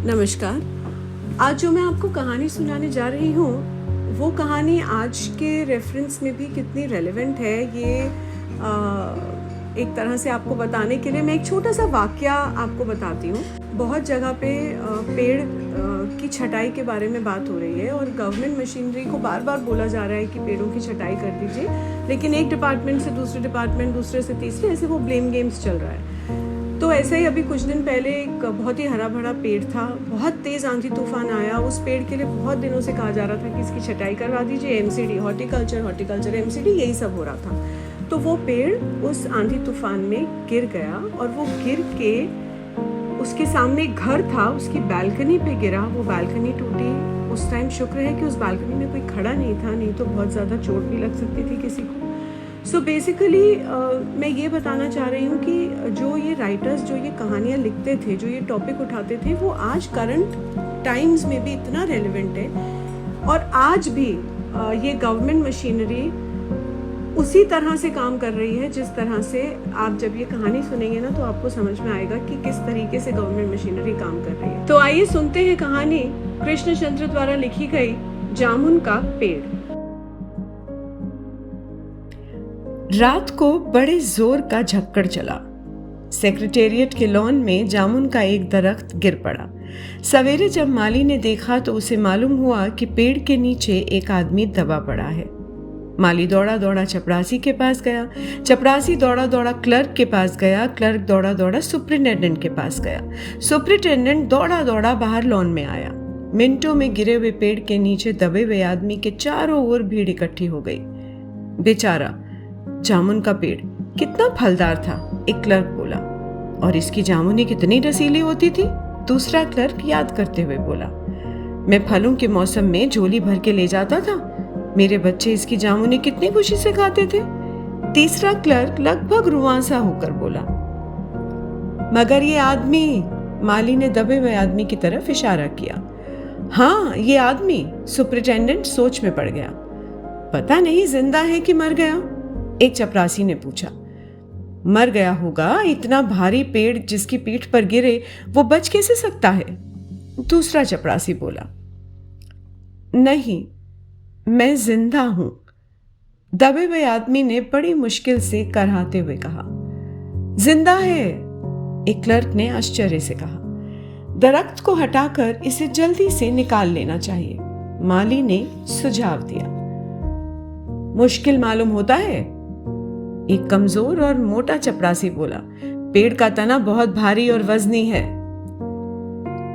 नमस्कार। आज जो मैं आपको कहानी सुनाने जा रही हूँ वो कहानी आज के रेफरेंस में भी कितनी रेलेवेंट है ये एक तरह से आपको बताने के लिए मैं एक छोटा सा वाकया आपको बताती हूँ। बहुत जगह पे पेड़ की छटाई के बारे में बात हो रही है और गवर्नमेंट मशीनरी को बार बार बोला जा रहा है कि पेड़ों की छटाई कर दीजिए, लेकिन एक डिपार्टमेंट से दूसरे डिपार्टमेंट, दूसरे से तीसरे, ऐसे वो ब्लेम गेम्स चल रहा है। तो ऐसे ही अभी कुछ दिन पहले एक बहुत ही हरा भरा पेड़ था, बहुत तेज़ आंधी तूफान आया। उस पेड़ के लिए बहुत दिनों से कहा जा रहा था कि इसकी छटाई करवा दीजिए। एमसीडी, हॉर्टिकल्चर एमसीडी, यही सब हो रहा था। तो वो पेड़ उस आंधी तूफान में गिर गया और वो गिर के उसके सामने एक घर था, उसकी बालकनी पे गिरा। वो बालकनी टूटी। उस टाइम शुक्र है कि उस बालकनी में कोई खड़ा नहीं था, नहीं तो बहुत ज़्यादा चोट भी लग सकती थी किसी को। सो बेसिकली मैं ये बताना चाह रही हूँ कि जो ये राइटर्स जो ये कहानियाँ लिखते थे, जो ये टॉपिक उठाते थे, वो आज करंट टाइम्स में भी इतना रेलेवेंट है। और आज भी ये गवर्नमेंट मशीनरी उसी तरह से काम कर रही है जिस तरह से आप जब ये कहानी सुनेंगे ना तो आपको समझ में आएगा कि किस तरीके से गवर्नमेंट मशीनरी काम कर रही है। तो आइए सुनते हैं कहानी कृष्णचंद्र द्वारा लिखी गई जामुन का पेड़। रात को बड़े जोर का झक्कड़ चला। सेक्रेटेरिएट के लॉन में जामुन का एक दरख्त गिर पड़ा। सवेरे जब माली ने देखा तो उसे मालूम हुआ कि पेड़ के नीचे एक आदमी दबा पड़ा है। माली दौड़ा दौड़ा चपरासी के पास गया, चपरासी दौड़ा दौड़ा क्लर्क के पास गया, क्लर्क दौड़ा दौड़ा सुपरिटेंडेंट के पास गया, सुपरिटेंडेंट दौड़ा दौड़ा बाहर लॉन में आया। मिनटों में गिरे हुए पेड़ के नीचे दबे हुए आदमी के चारों ओर भीड़ इकट्ठी हो गई। बेचारा जामुन का पेड़ कितना फलदार था, एक क्लर्क बोला। और इसकी जामुनी कितनी रसीली होती थी, दूसरा क्लर्क याद करते हुए बोला। मैं फलों के मौसम में झोली भर के ले जाता था, मेरे बच्चे इसकी जामुनी कितनी खुशी से खाते थे, तीसरा क्लर्क लगभग रुआंसा होकर बोला। मगर ये आदमी, माली ने दबे हुए आदमी की तरफ इशारा किया। हाँ, ये आदमी, सुपरिटेंडेंट सोच में पड़ गया। पता नहीं जिंदा है कि मर गया, एक चपरासी ने पूछा। मर गया होगा, इतना भारी पेड़ जिसकी पीठ पर गिरे वो बच कैसे सकता है, दूसरा चपरासी बोला। नहीं, मैं जिंदा हूं, दबे हुए आदमी ने बड़ी मुश्किल से कराहते हुए कहा। जिंदा है, एक क्लर्क ने आश्चर्य से कहा। दरख्त को हटाकर इसे जल्दी से निकाल लेना चाहिए, माली ने सुझाव दिया। मुश्किल मालूम होता है, एक कमजोर और मोटा चपरासी बोला। पेड़ का तना बहुत भारी और वजनी है।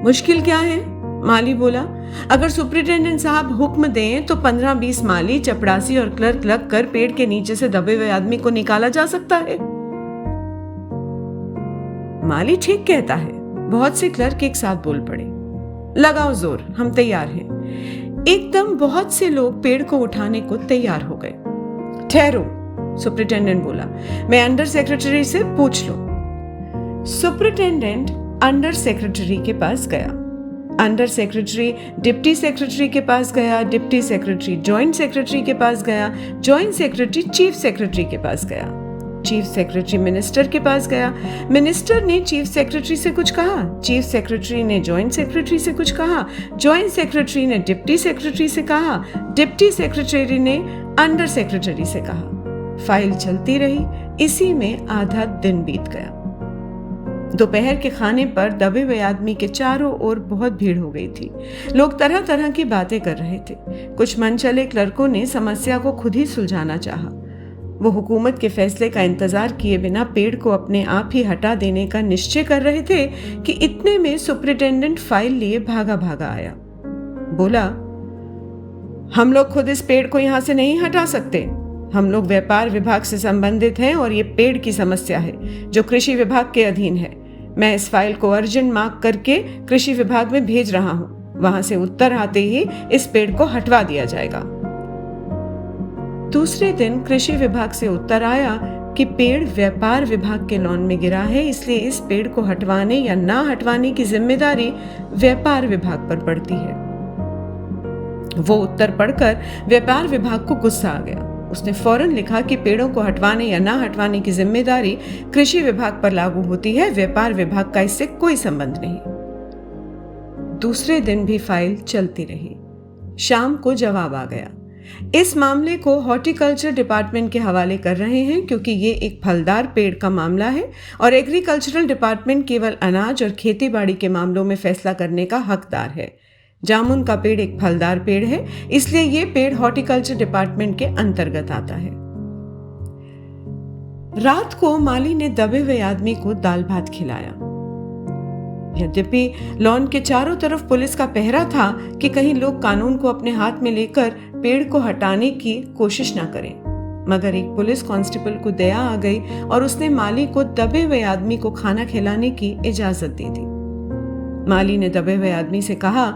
मुश्किल क्या है, माली बोला। अगर सुपरिटेंडेंट साहब हुक्म दें तो 15-20 माली, चपरासी और क्लर्क लग कर पेड़ के नीचे से दबे हुए आदमी को निकाला जा सकता है। माली ठीक कहता है, बहुत से क्लर्क एक साथ बोल पड़े। लगाओ जोर, हम तैयार हैं। एकदम बहुत से लोग पेड़ को उठाने को तैयार हो गए। ठहरो, सुपरिटेंडेंट बोला, मैं अंडर सेक्रेटरी से पूछ लूं। सुपरिटेंडेंट अंडर सेक्रेटरी के पास गया, अंडर सेक्रेटरी डिप्टी सेक्रेटरी के पास गया, डिप्टी सेक्रेटरी जॉइंट सेक्रेटरी के पास गया, जॉइंट सेक्रेटरी चीफ सेक्रेटरी के पास गया, चीफ सेक्रेटरी मिनिस्टर के पास गया, मिनिस्टर ने चीफ सेक्रेटरी से कुछ कहा, चीफ सेक्रेटरी ने जॉइंट सेक्रेटरी से कुछ कहा, जॉइंट सेक्रेटरी ने डिप्टी सेक्रेटरी से कहा, डिप्टी सेक्रेटरी ने अंडर सेक्रेटरी से कहा। फाइल चलती रही, इसी में आधा दिन बीत गया। दोपहर के खाने पर दबे हुए आदमी के चारों ओर बहुत भीड़ हो गई थी। लोग तरह तरह की बातें कर रहे थे। कुछ मनचले क्लर्कों ने समस्या को खुद ही सुलझाना चाहा। वो हुकूमत के फैसले का इंतजार किए बिना पेड़ को अपने आप ही हटा देने का निश्चय कर रहे थे कि इतने में सुपरिटेंडेंट फाइल लिए भागा भागा आया। बोला, हम लोग खुद इस पेड़ को यहां से नहीं हटा सकते, हम लोग व्यापार विभाग से संबंधित हैं और ये पेड़ की समस्या है जो कृषि विभाग के अधीन है। मैं इस फाइल को अर्जेंट मार्क करके कृषि विभाग में भेज रहा हूं, वहां से उत्तर आते ही इस पेड़ को हटवा दिया जाएगा। दूसरे दिन कृषि विभाग से उत्तर आया कि पेड़ व्यापार विभाग के लॉन में गिरा है, इसलिए इस पेड़ को हटवाने या ना हटवाने की जिम्मेदारी व्यापार विभाग पर पड़ती है। वो उत्तर पढ़कर व्यापार विभाग को गुस्सा आ गया। उसने फौरन लिखा कि पेड़ों को हटवाने या ना हटवाने की जिम्मेदारी कृषि विभाग पर लागू होती है, व्यापार विभाग का इससे कोई संबंध नहीं। दूसरे दिन भी फाइल चलती रही। शाम को जवाब आ गया। इस मामले को हॉर्टिकल्चर डिपार्टमेंट के हवाले कर रहे हैं क्योंकि ये एक फलदार पेड़ का मामला है और एग्रीकल्चरल डिपार्टमेंट केवल अनाज और खेतीबाड़ी के मामलों में फैसला करने का हकदार है। जामुन का पेड़ एक फलदार पेड़ है, इसलिए ये पेड़ हॉर्टिकल्चर डिपार्टमेंट के अंतर्गत आता है। रात को माली ने दबे हुए आदमी को दाल भात खिलाया। यद्यपि लॉन के चारों तरफ पुलिस का पहरा था कि कहीं लोग कानून को अपने हाथ में लेकर पेड़ को हटाने की कोशिश ना करें, मगर एक पुलिस कांस्टेबल को दया आ गई और उसने माली को दबे हुए आदमी को खाना खिलाने की इजाजत दे दी। माली ने दबे हुए आदमी से कहा,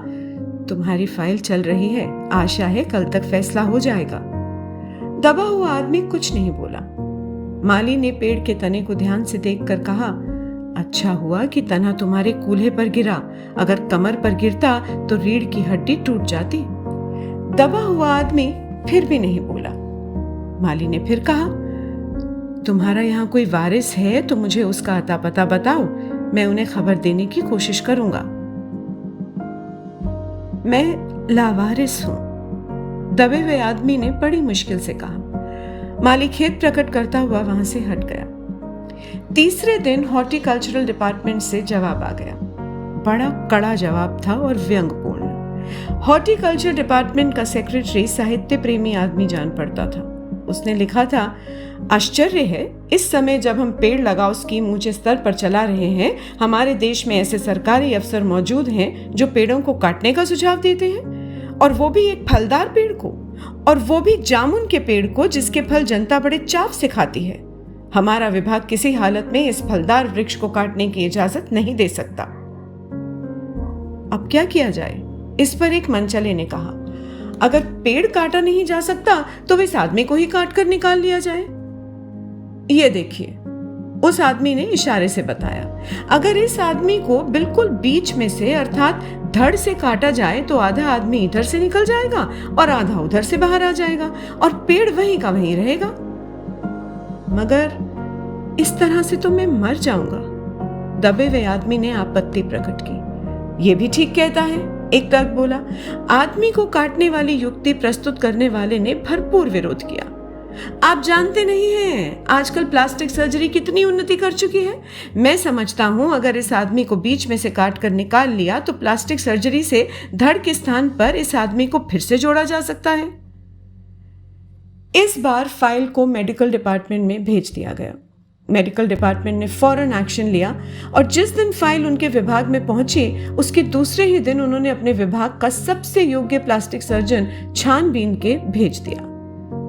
तुम्हारी फाइल चल रही है, आशा है कल तक फैसला हो जाएगा। दबा हुआ आदमी कुछ नहीं बोला। माली ने पेड़ के तने को ध्यान से देखकर कहा, अच्छा हुआ कि तना तुम्हारे कूल्हे पर गिरा, अगर कमर पर गिरता तो रीढ़ की हड्डी टूट जाती। दबा हुआ आदमी फिर भी नहीं बोला। माली ने फिर कहा, तुम्हारा यहाँ कोई वारिस है तो मुझे उसका अता पता बताओ, मैं उन्हें खबर देने की कोशिश करूंगा। मैं लावारिस हूं, दबे हुए आदमी ने बड़ी मुश्किल से कहा। माली खेद प्रकट करता हुआ वहां से हट गया। तीसरे दिन हॉर्टिकल्चरल डिपार्टमेंट से जवाब आ गया। बड़ा कड़ा जवाब था और व्यंग्यपूर्ण। हॉर्टिकल्चर डिपार्टमेंट का सेक्रेटरी साहित्य प्रेमी आदमी जान पड़ता था। उसने लिखा था, आश्चर्य है, इस समय जब हम पेड़ लगाओ स्कीम ऊंचे स्तर पर चला रहे हैं, हमारे देश में ऐसे सरकारी अफसर मौजूद हैं जो पेड़ों को काटने का सुझाव देते हैं, और वो भी एक फलदार पेड़ को, और वो भी जामुन के पेड़ को जिसके फल जनता बड़े चाव से खाती है। हमारा विभाग किसी हालत में इस फलदार वृक्ष को काटने की इजाजत नहीं दे सकता। अब क्या किया जाए? इस पर एक मनचले ने कहा, अगर पेड़ काटा नहीं जा सकता तो इस आदमी को ही काट कर निकाल लिया जाए। ये देखिए, उस आदमी ने इशारे से बताया, अगर इस आदमी को बिल्कुल बीच में से अर्थात धड़ से काटा जाए तो आधा आदमी इधर से निकल जाएगा और आधा उधर से बाहर आ जाएगा और पेड़ वहीं का वहीं रहेगा। मगर इस तरह से तो मैं मर जाऊंगा। दबे हुए आदमी ने आपत्ति प्रकट की। यह भी ठीक कहता है, एक क्लर्क बोला। आदमी को काटने वाली युक्ति प्रस्तुत करने वाले ने भरपूर विरोध किया। आप जानते नहीं हैं आजकल प्लास्टिक सर्जरी कितनी उन्नति कर चुकी है। मैं समझता हूं अगर इस आदमी को बीच में से काट कर निकाल लिया तो प्लास्टिक सर्जरी से धड़ के स्थान पर इस आदमी को फिर से जोड़ा जा सकता है। इस बार फाइल को मेडिकल डिपार्टमेंट में भेज दिया गया। मेडिकल डिपार्टमेंट ने फौरन एक्शन लिया और जिस दिन फाइल उनके विभाग में पहुंची उसके दूसरे ही दिन उन्होंने अपने विभाग का सबसे योग्य प्लास्टिक सर्जन छानबीन के भेज दिया।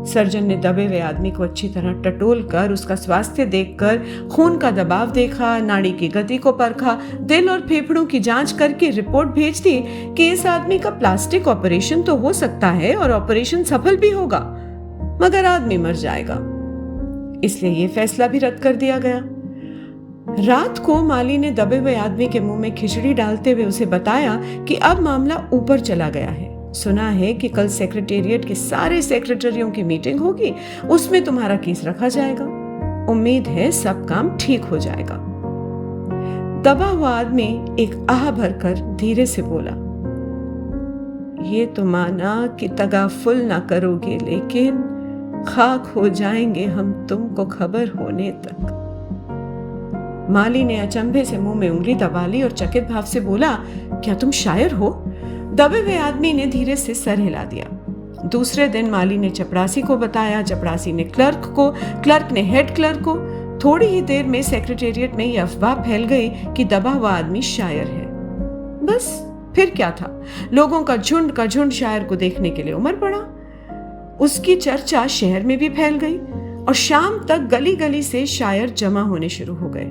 सर्जन ने दबे हुए आदमी को अच्छी तरह टटोल कर उसका स्वास्थ्य देखकर खून का दबाव देखा, नाड़ी की गति को परखा, दिल और फेफड़ों की जांच करके रिपोर्ट भेज दी कि इस आदमी का प्लास्टिक ऑपरेशन तो हो सकता है और ऑपरेशन सफल भी होगा, मगर आदमी मर जाएगा। इसलिए यह फैसला भी रद्द कर दिया गया। रात को माली ने दबे हुए आदमी के मुंह में खिचड़ी डालते हुए उसे बताया कि अब मामला ऊपर चला गया है। सुना है कि कल सेक्रेटेरिएट के सारे सेक्रेटरियों की मीटिंग होगी, उसमें तुम्हारा केस रखा जाएगा। उम्मीद है सब काम ठीक हो जाएगा। दबा हुआ आदमी एक आह भरकर धीरे से बोला, ये तो माना कि तगाफुल ना करोगे, लेकिन खाक हो जाएंगे हम तुमको खबर होने तक। माली ने अचंभे से मुंह में उंगली दबा ली और चकित भाव से बोला, क्या तुम शायर हो? दबे हुए आदमी ने धीरे से सर हिला दिया। दूसरे दिन माली ने चपरासी को बताया, चपरासी ने क्लर्क को, क्लर्क ने हेड क्लर्क को। थोड़ी ही देर में सेक्रेटेरिएट में यह अफवाह फैल गई कि दबा हुआ आदमी शायर है। बस फिर क्या था, लोगों का झुंड शायर को देखने के लिए उमड़ पड़ा। उसकी चर्चा शहर में भी फैल गई और शाम तक गली गली से शायर जमा होने शुरू हो गए।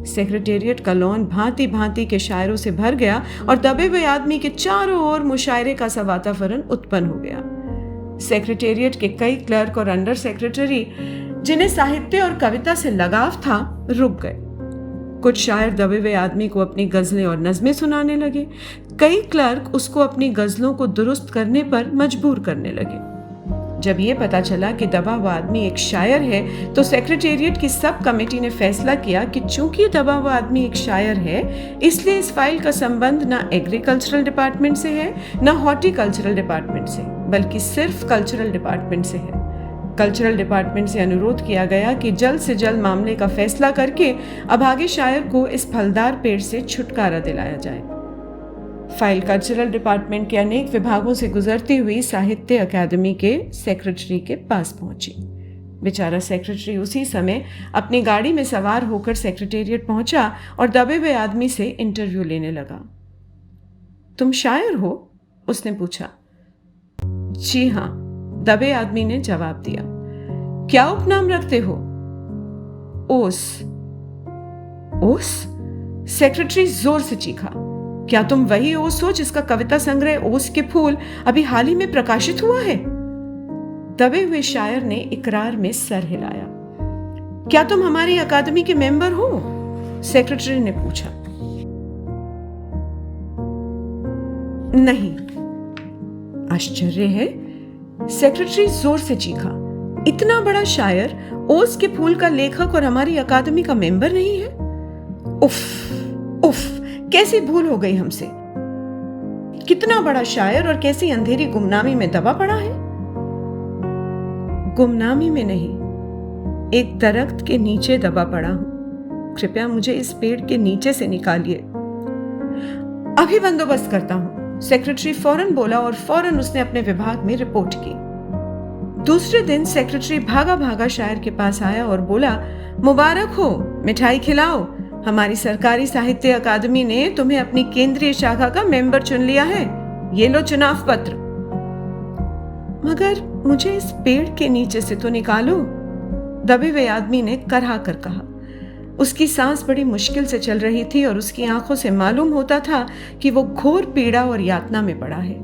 सेक्रेटेरिएट का लॉन भांति भांति के शायरों से भर गया और दबे हुए आदमी के चारों ओर मुशायरे का सा वातावरण उत्पन्न हो गया। सेक्रेटेरिएट के कई क्लर्क और अंडर सेक्रेटरी जिन्हें साहित्य और कविता से लगाव था, रुक गए। कुछ शायर दबे हुए आदमी को अपनी गजलें और नज़में सुनाने लगे। कई क्लर्क उसको अपनी गजलों को दुरुस्त करने पर मजबूर करने लगे। जब ये पता चला कि दबा हुआ आदमी एक शायर है तो सेक्रेटेरिएट की सब कमेटी ने फैसला किया कि चूंकि दबा हुआ आदमी एक शायर है, इसलिए इस फाइल का संबंध ना एग्रीकल्चरल डिपार्टमेंट से है ना हॉर्टिकल्चरल डिपार्टमेंट से, बल्कि सिर्फ कल्चरल डिपार्टमेंट से है। कल्चरल डिपार्टमेंट से अनुरोध किया गया कि जल्द से जल्द मामले का फैसला करके अभागे शायर को इस फलदार पेड़ से छुटकारा दिलाया जाए। फाइल कल्चरल डिपार्टमेंट के अनेक विभागों से गुजरती हुई साहित्य अकादमी के सेक्रेटरी के पास पहुंची। बेचारा सेक्रेटरी उसी समय अपनी गाड़ी में सवार होकर सेक्रेटेरिएट पहुंचा और दबे हुए आदमी से इंटरव्यू लेने लगा। तुम शायर हो? उसने पूछा। जी हाँ, दबे आदमी ने जवाब दिया। क्या उपनाम रखते हो? ओस। ओस? सेक्रेटरी जोर से चीखा। क्या तुम वही ओस हो जिसका कविता संग्रह ओस के फूल अभी हाल ही में प्रकाशित हुआ है? दबे हुए शायर ने इकरार में सर हिलाया। क्या तुम हमारी अकादमी के मेंबर हो? सेक्रेटरी ने पूछा। नहीं। आश्चर्य है, सेक्रेटरी जोर से चीखा। इतना बड़ा शायर ओस के फूल का लेखक और हमारी अकादमी का मेंबर नहीं है? उफ उफ, कैसी भूल हो गई हमसे। कितना बड़ा शायर और कैसी अंधेरी गुमनामी में दबा पड़ा है। गुमनामी में नहीं, एक दरख्त के नीचे दबा पड़ा हूं। कृपया मुझे इस पेड़ के नीचे से निकालिए। अभी बंदोबस्त करता हूं, सेक्रेटरी फौरन बोला और फौरन उसने अपने विभाग में रिपोर्ट की। दूसरे दिन सेक्रेटरी भागा भागा शायर के पास आया और बोला, मुबारक हो, मिठाई खिलाओ। हमारी सरकारी साहित्य अकादमी ने तुम्हें अपनी केंद्रीय शाखा का मेंबर चुन लिया है। ये लो चुनाव पत्र। मगर मुझे इस पेड़ के नीचे से तो निकालो, दबे हुए आदमी ने करहा कर कहा। उसकी सांस बड़ी मुश्किल से चल रही थी और उसकी आंखों से मालूम होता था कि वो घोर पीड़ा और यातना में पड़ा है।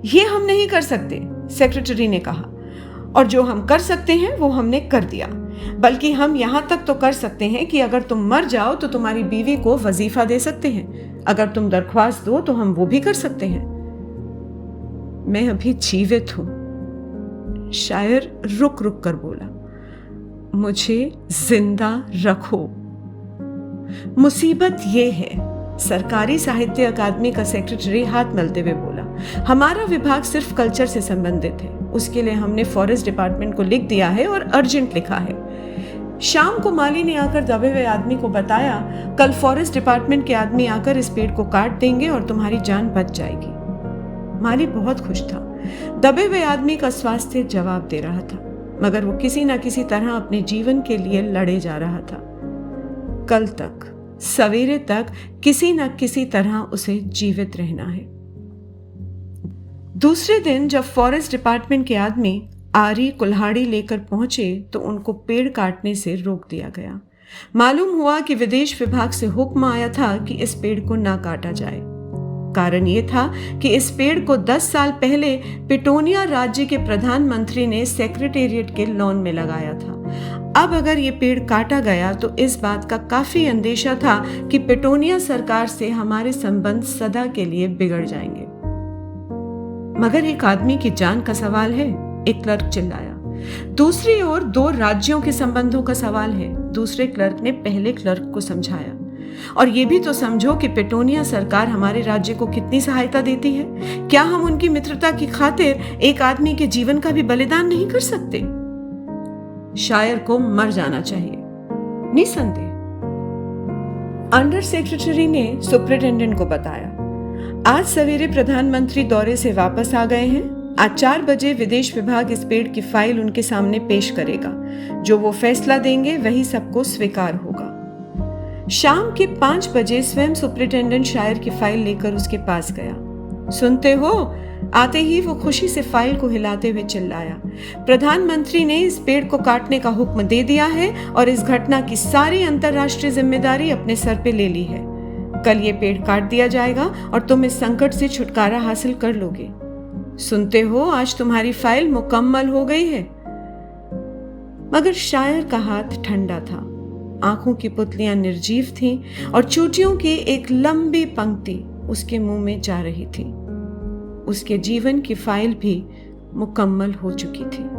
ये हम नहीं कर सकते, सेक्रेटरी ने कहा, और जो हम कर सकते हैं वो हमने कर दिया। बल्कि हम यहां तक तो कर सकते हैं कि अगर तुम मर जाओ तो तुम्हारी बीवी को वजीफा दे सकते हैं। अगर तुम दरख्वास्त दो तो हम वो भी कर सकते हैं। मैं अभी जीवित हूं, शायर रुक रुक कर बोला। मुझे जिंदा रखो। मुसीबत ये है, सरकारी साहित्य अकादमी का सेक्रेटरी हाथ मलते हुए बोला, हमारा विभाग सिर्फ कल्चर से संबंधित है। उसके लिए हमने फॉरेस्ट डिपार्टमेंट को लिख दिया है और अर्जेंट लिखा है। शाम को माली ने आकर दबे हुए आदमी को बताया, कल फॉरेस्ट डिपार्टमेंट के आदमी आकर इस पेड़ को काट देंगे और तुम्हारी जान बच जाएगी। माली बहुत खुश था। दबे हुए आदमी का स्वास्थ्य जवाब दे रहा था, मगर वो किसी न किसी तरह अपने जीवन के लिए लड़े जा रहा था। कल तक, सवेरे तक किसी न किसी तरह उसे जीवित रहना है। दूसरे दिन जब फॉरेस्ट डिपार्टमेंट के आदमी आरी कुल्हाड़ी लेकर पहुंचे तो उनको पेड़ काटने से रोक दिया गया। मालूम हुआ कि विदेश विभाग से हुक्म आया था कि इस पेड़ को ना काटा जाए। कारण ये था कि इस पेड़ को 10 साल पहले पिटोनिया राज्य के प्रधानमंत्री ने सेक्रेटेरिएट के लॉन में लगाया था। अब अगर ये पेड़ काटा गया तो इस बात का काफी अंदेशा था कि पिटोनिया सरकार से हमारे संबंध सदा के लिए बिगड़ जाएंगे। मगर एक आदमी की जान का सवाल है, एक क्लर्क चिल्लाया। दूसरी ओर 2 राज्यों के संबंधों का सवाल है, दूसरे क्लर्क ने पहले क्लर्क को समझाया। और ये भी तो समझो कि पिटोनिया सरकार हमारे राज्य को कितनी सहायता देती है। क्या हम उनकी मित्रता की खातिर एक आदमी के जीवन का भी बलिदान नहीं कर सकते? शायर को मर जाना चाहिए, निसंदेह। अंडर सेक्रेटरी ने सुपरिटेंडेंट को बताया, आज सवेरे प्रधानमंत्री दौरे से वापस आ गए हैं। आज 4 बजे विदेश विभाग इस पेड़ की फाइल उनके सामने पेश करेगा। जो वो फैसला देंगे वही सबको स्वीकार होगा। शाम के 5 बजे स्वयं सुपरिटेंडेंट शायर की फाइल लेकर उसके पास गया। सुनते हो? आते ही वो खुशी से फाइल को हिलाते हुए चिल्लाया, प्रधानमंत्री ने इस पेड़ को काटने का हुक्म दे दिया है और इस घटना की सारी अंतर्राष्ट्रीय जिम्मेदारी अपने सर पे ले ली है। कल ये पेड़ काट दिया जाएगा और तुम इस संकट से छुटकारा हासिल कर लोगे। सुनते हो? आज तुम्हारी फाइल मुकम्मल हो गई है। मगर शायर का हाथ ठंडा था, आंखों की पुतलियां निर्जीव थीं और चोटियों की एक लंबी पंक्ति उसके मुंह में जा रही थी। उसके जीवन की फाइल भी मुकम्मल हो चुकी थी।